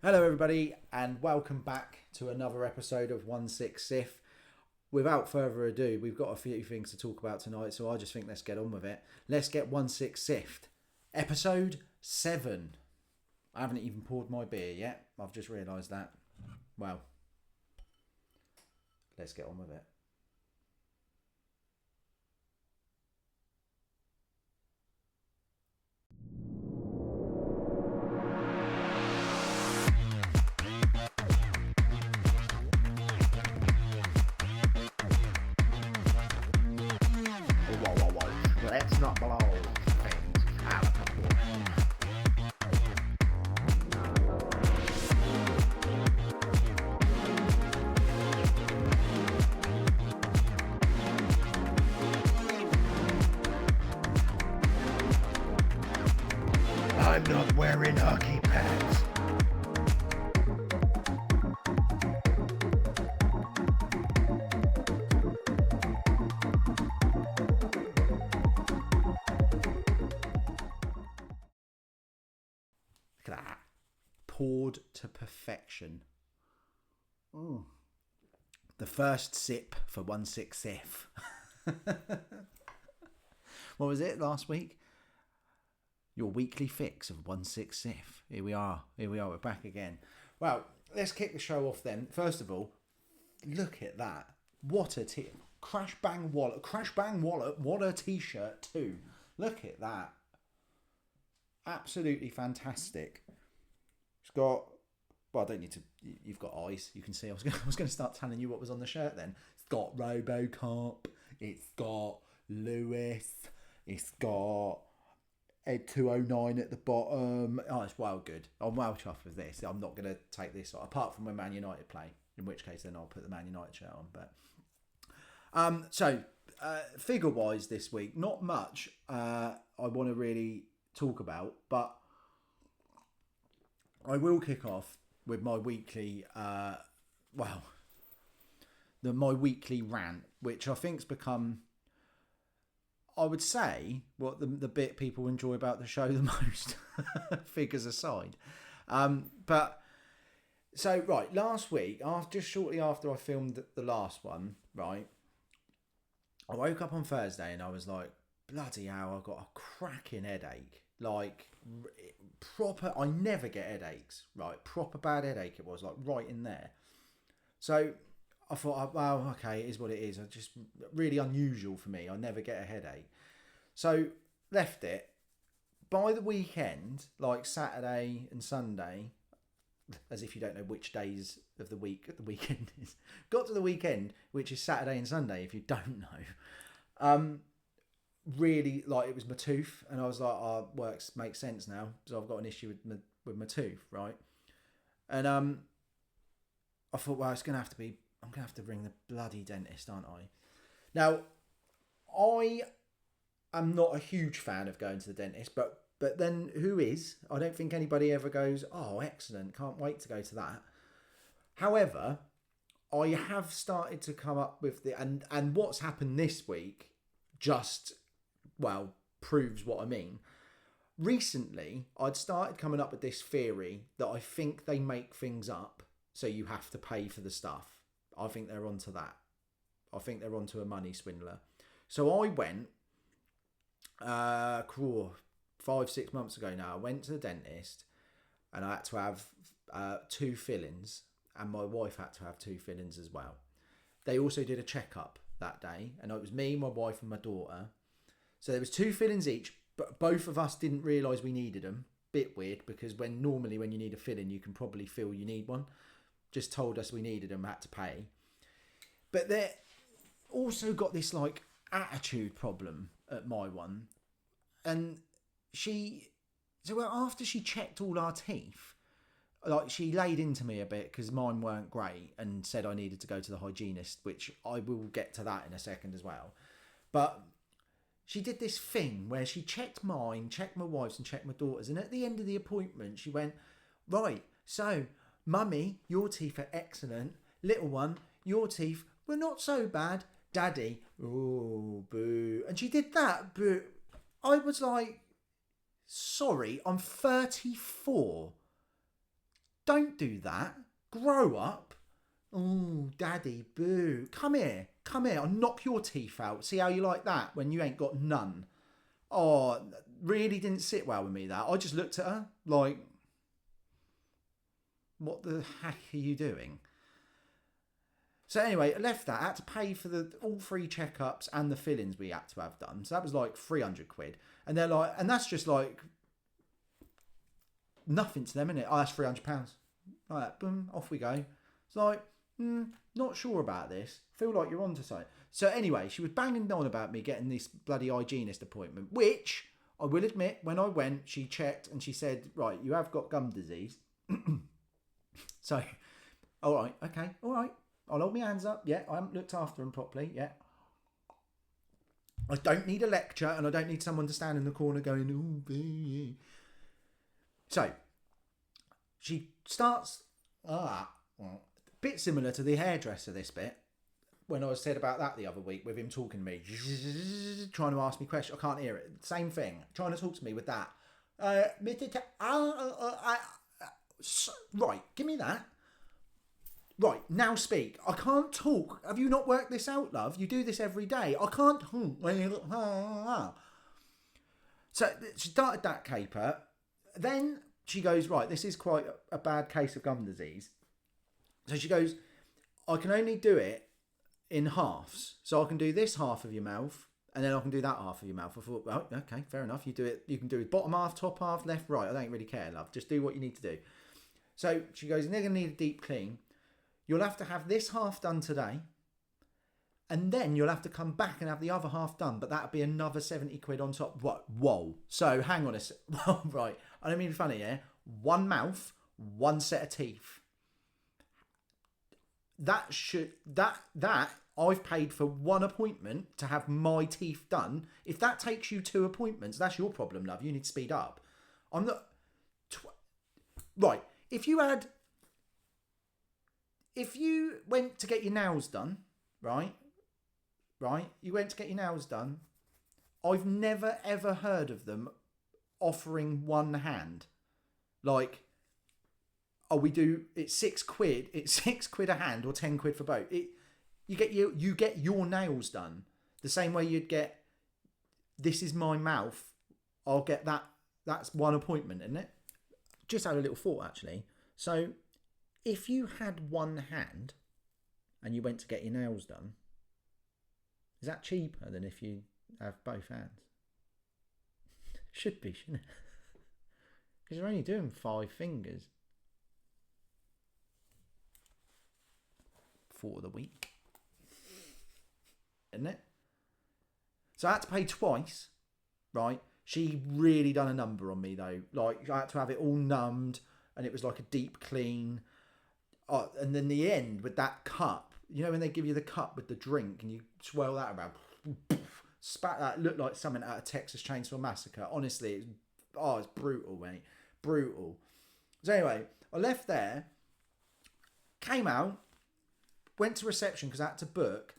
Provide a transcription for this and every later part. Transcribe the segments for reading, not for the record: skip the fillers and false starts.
Hello everybody and welcome back to another episode of 16 Sif. Without further ado, we've got a few things to talk about tonight, so I just think let's get on with it. Let's get 16 Sift. Episode 7. I haven't even poured my beer yet. I've just realised that. Well, let's get on with it. Let's not blow things out of proportion. I'm not wearing hockey pads. Look at that. Poured to perfection. The first sip for 16 Sif. What was it last week? Your weekly fix of 16 Sif. Here we are, we're back again. Well, let's kick the show off then. First of all, look at that. What a Crash Bang Wallet, what a t-shirt too. Look at that. Absolutely fantastic. It's got, well, I don't need to, you've got eyes, you can see. I was going to start telling you what was on the shirt then. It's got Robocop, it's got Lewis, it's got Ed 209 at the bottom. Oh, it's well good. I'm well chuffed with this. I'm not going to take this off, apart from when Man United play, in which case then I'll put the Man United shirt on. But figure-wise this week, not much I want to really talk about, but I will kick off with my weekly my weekly rant, which I think's become, I would say, what the bit people enjoy about the show the most, figures aside. But so right, last week, just shortly after I filmed the last one, right, I woke up on Thursday and I was like, bloody hell, I've got a cracking headache. Like, proper, I never get headaches, right? Proper bad headache it was, like right in there. So I thought, well, okay, it is what it is. It's just really unusual for me. I never get a headache. So left it. By the weekend, like Saturday and Sunday, as if you don't know which days of the week the weekend is, got to the weekend, which is Saturday and Sunday, if you don't know. Really, like, it was my tooth, and I was like, oh, makes sense now, so I've got an issue with my tooth, right? And I thought, well, I'm gonna have to ring the bloody dentist, aren't I? Now, I am not a huge fan of going to the dentist, but then who is? I don't think anybody ever goes, oh, excellent, can't wait to go to that. However, I have started to come up with and what's happened this week just, well, proves what I mean. Recently, I'd started coming up with this theory that I think they make things up so you have to pay for the stuff. I think they're onto that. I think they're onto a money swindler. So I went, 5-6 months ago now, I went to the dentist and I had to have 2 fillings, and my wife had to have 2 fillings as well. They also did a checkup that day, and it was me, my wife and my daughter. So there was 2 fillings each, but both of us didn't realise we needed them. Bit weird, because normally when you need a filling, you can probably feel you need one. Just told us we needed them, had to pay. But they also got this like attitude problem at my one. And after she checked all our teeth, like, she laid into me a bit because mine weren't great and said I needed to go to the hygienist, which I will get to that in a second as well. But she did this thing where she checked mine, checked my wife's and checked my daughter's. And at the end of the appointment, she went, right, so, Mummy, your teeth are excellent. Little one, your teeth were not so bad. Daddy, oh, boo. And she did that, but I was like, sorry, I'm 34. Don't do that. Grow up. Oh, daddy, boo. Come here. I'll knock your teeth out. See how you like that when you ain't got none. Oh, really didn't sit well with me, that. I just looked at her like, what the heck are you doing? So anyway, I left that. I had to pay for all 3 checkups and the fillings we had to have done. So that was like 300 quid. And they're like, and that's just like nothing to them, isn't it? Oh, that's £300. Like that, boom, off we go. It's like, not sure about this. Feel like you're onto something. So anyway, she was banging on about me getting this bloody hygienist appointment, which I will admit, when I went, she checked and she said, right, you have got gum disease. So, all right, okay, all right. I'll hold my hands up. Yeah, I haven't looked after them properly. Yeah. I don't need a lecture and I don't need someone to stand in the corner going, oh, baby. So, she starts, a bit similar to the hairdresser, this bit, when I said about that the other week with him talking to me, trying to ask me questions. I can't hear it. Same thing. Trying to talk to me with that. Right, give me that. Right, now speak. I can't talk. Have you not worked this out, love? You do this every day. I can't talk when you look. So she started that caper. Then she goes, right, this is quite a bad case of gum disease. So she goes, I can only do it in halves. So I can do this half of your mouth and then I can do that half of your mouth. I thought, well, okay, fair enough. You do it. You can do it bottom half, top half, left, right. I don't really care, love. Just do what you need to do. So she goes, and they're going to need a deep clean. You'll have to have this half done today. And then you'll have to come back and have the other half done. But that'll be another 70 quid on top. What? Whoa. So hang on a sec. Right. I don't mean to be funny, yeah? One mouth, one set of teeth. That I've paid for one appointment to have my teeth done. If that takes you 2 appointments, that's your problem, love. You need to speed up. I'm not... Right. If you went to get your nails done, right? You went to get your nails done. I've never, ever heard of them offering one hand. Like, oh, it's 6 quid. It's 6 quid a hand or 10 quid for both. You get your nails done the same way you'd get, this is my mouth. I'll get that. That's one appointment, isn't it? Just had a little thought, actually. So if you had one hand and you went to get your nails done, is that cheaper than if you have both hands? Should be, shouldn't it? Because you're only doing 5 fingers for the week, isn't it? So I had to pay twice, right? She really done a number on me though. Like, I had to have it all numbed and it was like a deep clean. And then the end with that cup, you know when they give you the cup with the drink and you swirl that around, spat that, looked like something out of Texas Chainsaw Massacre. Honestly, it's brutal, mate. Brutal. So anyway, I left there, came out, went to reception because I had to book,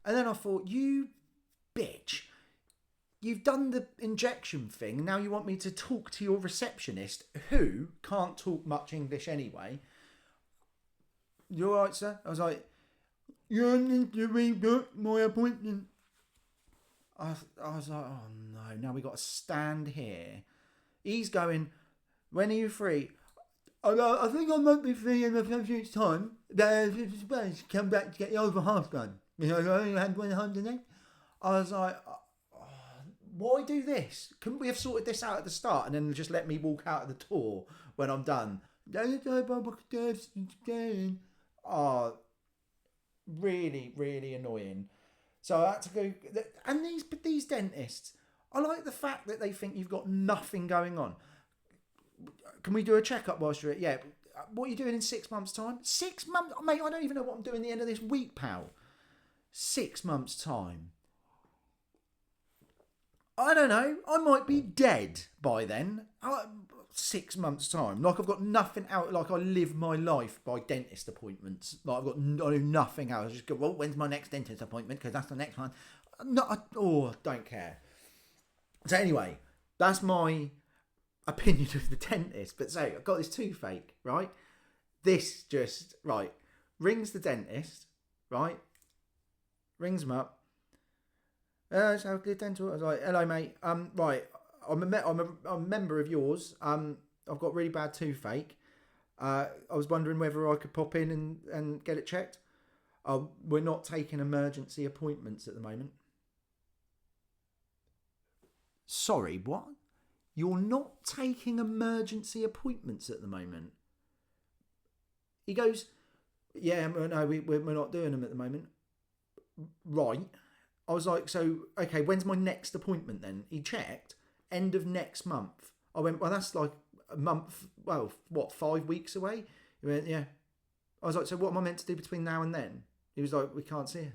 and then I thought, you bitch, you've done the injection thing, and now you want me to talk to your receptionist, who can't talk much English anyway. You alright, sir? I was like, you need to rebook my appointment. I was like, oh no, now we got to stand here. He's going, when are you free? I think I might be free in a few minutes' time. Come back to get the over half done. You know, I only had 100. I was like, why do this? Couldn't we have sorted this out at the start and then just let me walk out of the door when I'm done? Oh, really, really annoying. So I had to go. And these dentists, I like the fact that they think you've got nothing going on. Can we do a checkup whilst you're at? Yeah. What are you doing in 6 months' time? 6 months? Mate, I don't even know what I'm doing at the end of this week, pal. 6 months' time. I don't know. I might be dead by then. 6 months' time. Like, I've got nothing out. Like, I live my life by dentist appointments. Like, I do nothing else. I just go, well, when's my next dentist appointment? Because that's the next one. Don't care. So anyway, that's my opinion of the dentist. But so, I've got this toothache, right? This just, right, rings the dentist, right? Rings him up. So good dental. I was like, hello, mate. Right, I'm a member of yours. I've got really bad toothache. I was wondering whether I could pop in and get it checked. We're not taking emergency appointments at the moment. Sorry, what? You're not taking emergency appointments at the moment? He goes, yeah, no, we're not doing them at the moment. Right. I was like, so, okay, when's my next appointment then? He checked, end of next month. I went, well, that's like a month, well, what, 5 weeks away? He went, yeah. I was like, so what am I meant to do between now and then? He was like, we can't see her.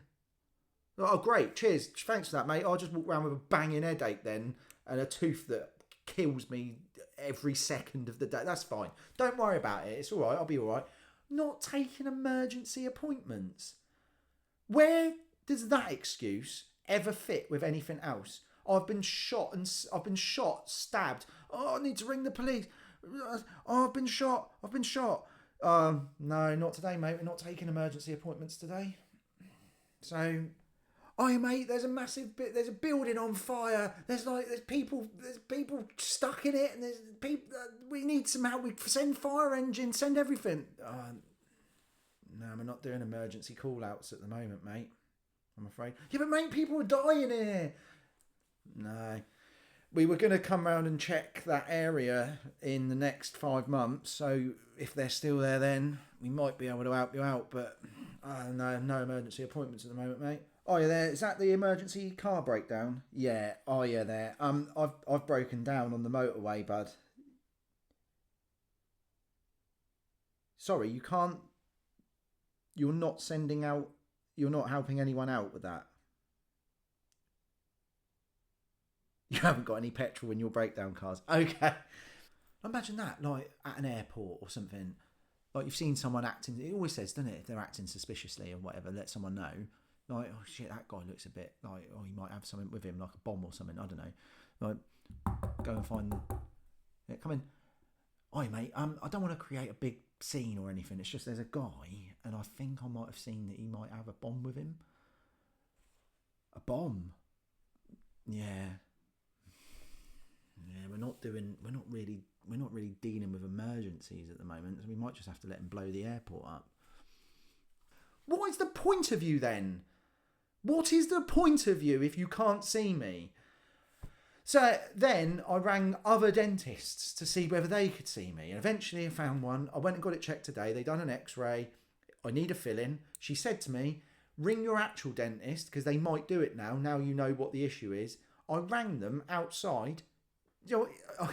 Oh, great, cheers, thanks for that, mate. I'll just walk around with a banging headache then and a tooth that kills me every second of the day. That's fine. Don't worry about it. It's all right. I'll be all right. Not taking emergency appointments. Where does that excuse ever fit with anything else? I've been shot, stabbed. Oh, I need to ring the police. Oh, I've been shot. No, not today, mate. We're not taking emergency appointments today. So, oh, mate, there's a building on fire. There's people stuck in it, and there's people. We need some help. We send fire engines, send everything. No, we're not doing emergency call-outs at the moment, mate. I'm afraid. Yeah, but mate, people are dying here. No. We were going to come round and check that area in the next 5 months, so if they're still there then, we might be able to help you out, but no emergency appointments at the moment, mate. Oh, yeah, there. Is that the emergency car breakdown? Yeah. Oh, yeah, there. I've broken down on the motorway, bud. Sorry, you can't... You're not sending out... You're not helping anyone out with that. You haven't got any petrol in your breakdown cars. Okay. Imagine that, like at an airport or something. Like you've seen someone acting... It always says, doesn't it? If they're acting suspiciously or whatever, let someone know. Like, oh shit, that guy looks a bit like... Oh, he might have something with him, like a bomb or something. I don't know. Like, go and find... Yeah, come in. Oi, mate, I don't want to create a big scene or anything. It's just there's a guy, and I think I might have seen that he might have a bomb with him. A bomb? Yeah. Yeah, we're not really dealing with emergencies at the moment, so we might just have to let him blow the airport up. What is the point of you then? What is the point of you if you can't see me? So then I rang other dentists to see whether they could see me. And eventually I found one. I went and got it checked today. They done an x-ray. I need a fill-in. She said to me, ring your actual dentist because they might do it now. Now you know what the issue is. I rang them outside. You know,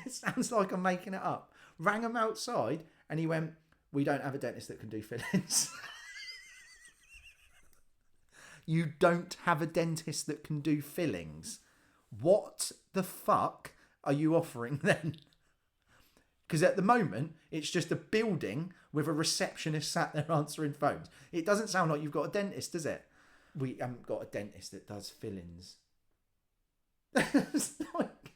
it sounds like I'm making it up. Rang them outside and he went, we don't have a dentist that can do fill-ins. You don't have a dentist that can do fillings? What the fuck are you offering then? Because at the moment, it's just a building with a receptionist sat there answering phones. It doesn't sound like you've got a dentist, does it? We haven't got a dentist that does fill-ins. It's like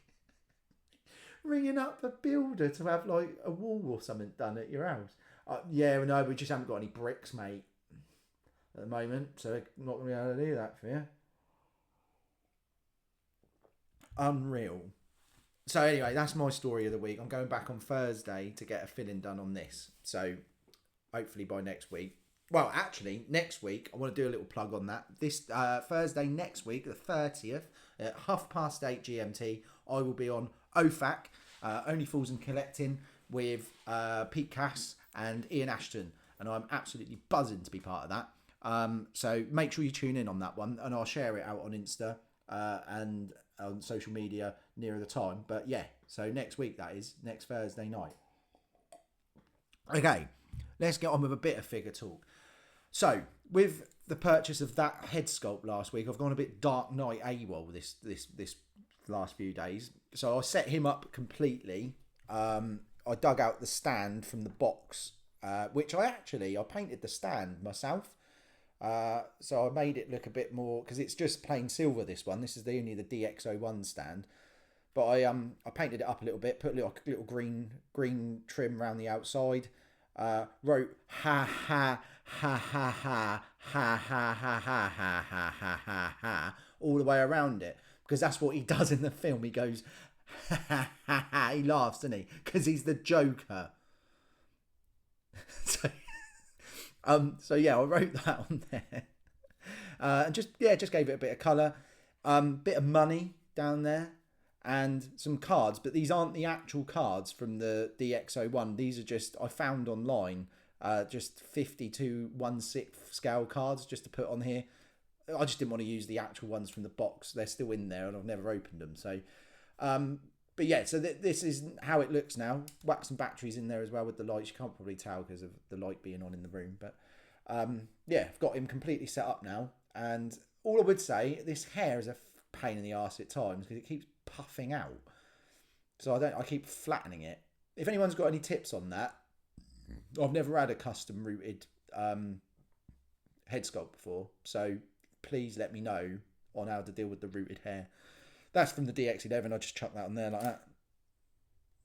ringing up a builder to have like a wall or something done at your house. Yeah, no, we just haven't got any bricks, mate, at the moment. So I'm not going to be able to do that for you. Unreal. So anyway, that's my story of the week. I'm going back on Thursday to get a filling done on this. So hopefully by next week. Well, actually, next week, I want to do a little plug on that. This Thursday next week, the 30th, at 8:30 GMT, I will be on OFAC, Only Fools and Collecting, with Pete Cass and Ian Ashton. And I'm absolutely buzzing to be part of that. So make sure you tune in on that one. And I'll share it out on Insta and on social media nearer the time. But yeah, so next week, that is, next Thursday night. Okay, let's get on with a bit of figure talk. So, with the purchase of that head sculpt last week, I've gone a bit Dark Knight AWOL this last few days. So I set him up completely. I dug out the stand from the box, which I painted the stand myself. So I made it look a bit more, because it's just plain silver, this one. This is only the DX01 stand. But I painted it up a little bit, put a little green trim around the outside. wrote ha ha ha ha ha ha ha ha ha ha ha ha ha ha all the way around it, because that's what he does in the film. He goes ha ha ha ha. He laughs, doesn't he? Because he's the Joker. So yeah, I wrote that on there, and just gave it a bit of colour, bit of money down there, and some cards. But these aren't the actual cards from the DX01. These are just, I found online, just 52 1/6 scale cards just to put on here. I just didn't want to use the actual ones from the box. They're still in there, and I've never opened them. So, but yeah, so this is how it looks now. Wax and batteries in there as well with the lights. You can't probably tell because of the light being on in the room. But yeah, I've got him completely set up now. And all I would say, this hair is a pain in the arse at times because it keeps puffing out. So I keep flattening it. If anyone's got any tips on that, I've never had a custom rooted head sculpt before. So please let me know on how to deal with the rooted hair. That's from the DX11. I just chucked that on there like that.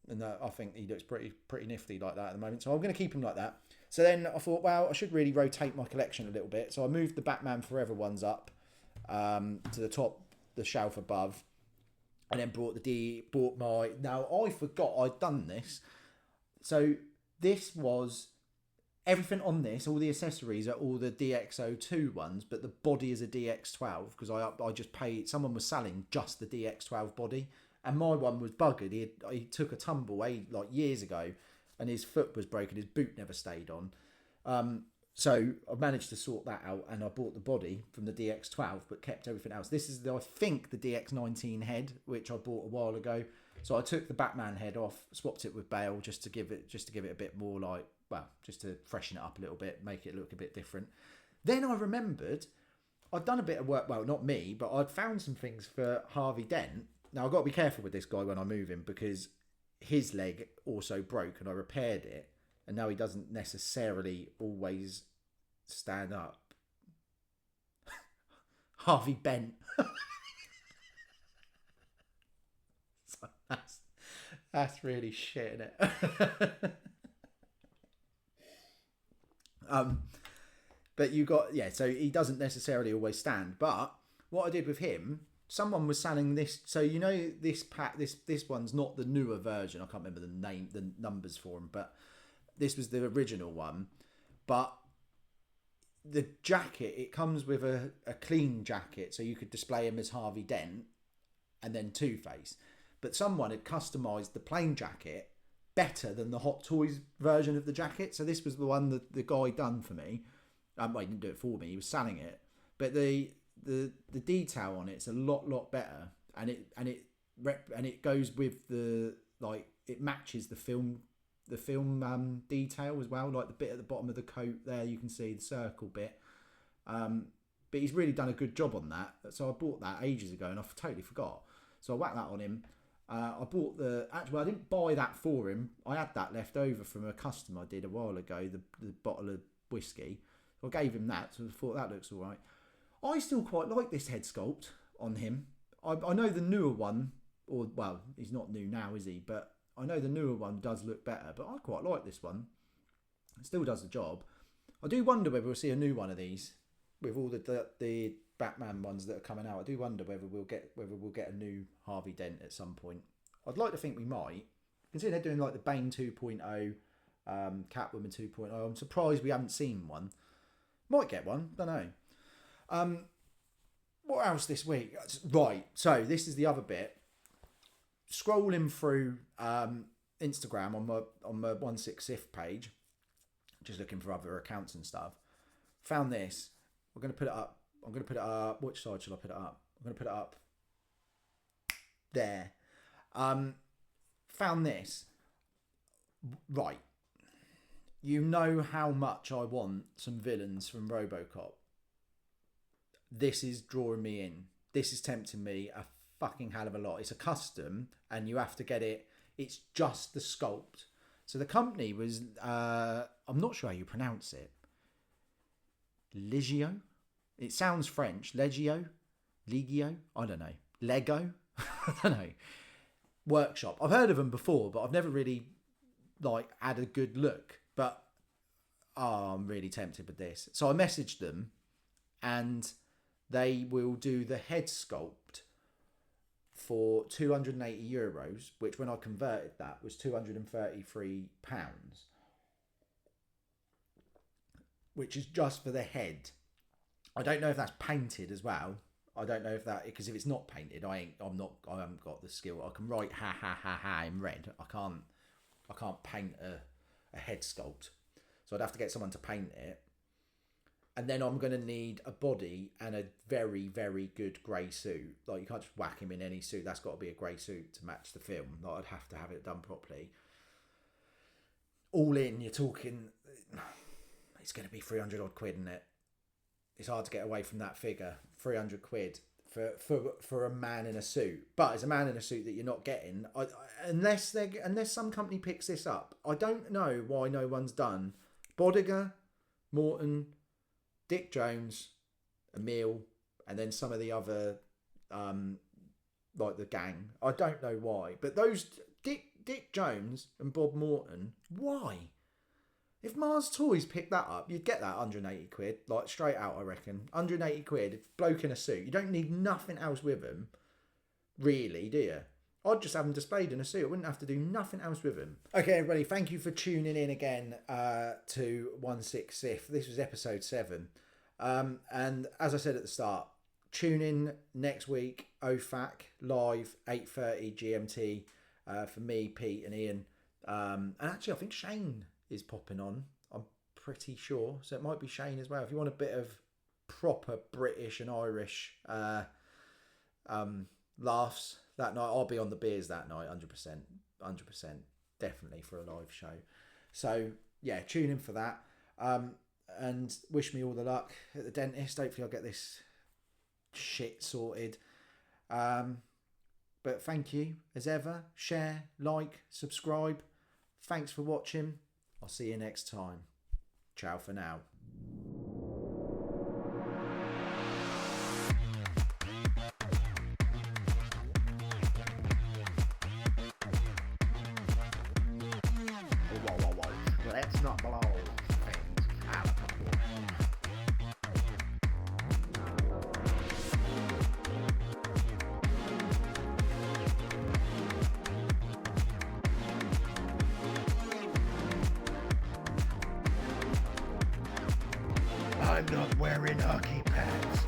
And I think he looks pretty nifty like that at the moment. So I'm going to keep him like that. So then I thought, well, I should really rotate my collection a little bit. So I moved the Batman Forever ones up to the top, the shelf above. And then bought my... Now, I forgot I'd done this. So this was... Everything on this, all the accessories are all the DX02 ones, but the body is a DX12 because I just paid. Someone was selling just the DX12 body, and my one was buggered. He took a tumble like years ago, and his foot was broken. His boot never stayed on. So I managed to sort that out, and I bought the body from the DX12, but kept everything else. This is I think the DX19 head, which I bought a while ago. So I took the Batman head off, swapped it with Bale just to give it a bit more like. Well, just to freshen it up a little bit, make it look a bit different. Then I remembered I'd done a bit of work. Well, not me, but I'd found some things for Harvey Dent. Now, I've got to be careful with this guy when I move him because his leg also broke and I repaired it. And now he doesn't necessarily always stand up. Harvey Bent. So that's really shit, isn't it? But you got, so he doesn't necessarily always stand. But what I did with him, someone was selling this. So you know this pack, this one's not the newer version. I can't remember the numbers for them, but this was the original one. But the jacket, it comes with a clean jacket, so you could display him as Harvey Dent and then Two-Face. But someone had customised the plain jacket better than the Hot Toys version of the jacket. So this was the one that the guy done for me. Well, he didn't do it for me, he was selling it. But the detail on it's a lot better, and it goes with the, like, it matches the film detail as well, like the bit at the bottom of the coat there, you can see the circle bit. But he's really done a good job on that. So I bought that ages ago and I totally forgot. So I whacked that on him. I bought I didn't buy that for him. I had that left over from a customer I did a while ago, the bottle of whiskey. So I gave him that, so I thought that looks all right. I still quite like this head sculpt on him. I know the newer one, or, well, he's not new now, is he? But I know the newer one does look better, but I quite like this one. It still does the job. I do wonder whether we'll see a new one of these with all the Batman ones that are coming out. I do wonder whether we'll get a new Harvey Dent at some point. I'd like to think we might. Considering they're doing like the Bane 2.0, Catwoman 2.0, I'm surprised we haven't seen one. Might get one, don't know. What else this week? Right, so this is the other bit. Scrolling through Instagram on my 165th page, just looking for other accounts and stuff. Found this. We're going to put it up. Which side shall I put it up? I'm going to put it up there. Found this. Right. You know how much I want some villains from RoboCop. This is drawing me in. This is tempting me a fucking hell of a lot. It's a custom and you have to get it. It's just the sculpt. So the company was, I'm not sure how you pronounce it. Legio? It sounds French. Legio? I don't know. Lego? I don't know. Workshop. I've heard of them before, but I've never really had a good look. But oh, I'm really tempted with this. So I messaged them, and they will do the head sculpt for €280, which when I converted that was £233, which is just for the head. I don't know if that's painted as well. I don't know if that, because if it's not painted, I haven't got the skill. I can write ha ha ha ha in red. I can't paint a head sculpt, so I'd have to get someone to paint it. And then I'm going to need a body and a very, very good grey suit. Like, you can't just whack him in any suit. That's got to be a grey suit to match the film. Like, I'd have to have it done properly. All in, you're talking, it's going to be 300 odd quid, isn't it? It's hard to get away from that figure. 300 quid for a man in a suit. But it's a man in a suit that you're not getting. Unless some company picks this up. I don't know why no one's done Bodiger, Morton, Dick Jones, Emil, and then some of the other, like the gang. I don't know why, but those Dick Jones and Bob Morton, why? If Mars Toys picked that up, you'd get that 180 quid, like straight out, I reckon. 180 quid, bloke in a suit. You don't need nothing else with them, really, do you? I'd just have them displayed in a suit. I wouldn't have to do nothing else with them. Okay, everybody, thank you for tuning in again to 16th. This was episode 7. And as I said at the start, tune in next week, OFAC, live, 8:30 GMT, for me, Pete and Ian. And actually, I think Shane is popping on. I'm pretty sure. So it might be Shane as well. If you want a bit of proper British and Irish laughs that night, I'll be on the beers that night, 100%, definitely, for a live show. So yeah, tune in for that, and wish me all the luck at the dentist. Hopefully I'll get this shit sorted, but thank you as ever. Share, like, subscribe. Thanks for watching. I'll see you next time. Ciao for now. Whoa. Let's not blow things out of proportion. I'm not wearing hockey pads.